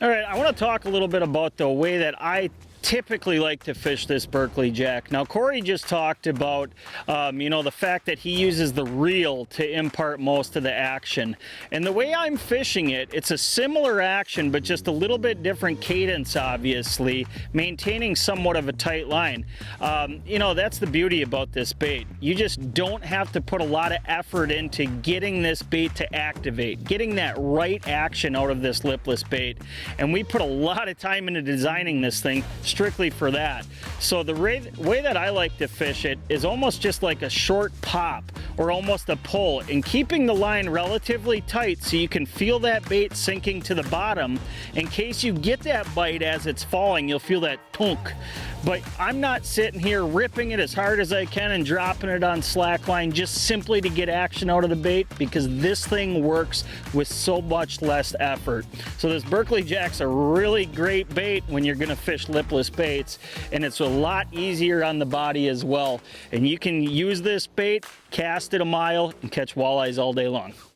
All right, I want to talk a little bit about the way that I typically like to fish this Berkley Jack. Now, Corey just talked about, the fact that he uses the reel to impart most of the action. And the way I'm fishing it, it's a similar action, but just a little bit different cadence, obviously, maintaining somewhat of a tight line. That's the beauty about this bait. You just don't have to put a lot of effort into getting this bait to activate, getting that right action out of this lipless bait. And we put a lot of time into designing this thing strictly for that. So the way that I like to fish it is almost just like a short pop or almost a pull, and keeping the line relatively tight so you can feel that bait sinking to the bottom. In case you get that bite as it's falling, you'll feel that tunk. But I'm not sitting here ripping it as hard as I can and dropping it on slack line just simply to get action out of the bait, because this thing works with so much less effort. So this Berkley Jack's a really great bait when you're gonna fish lipless baits, and it's a lot easier on the body as well. And you can use this bait, cast it a mile, and catch walleyes all day long.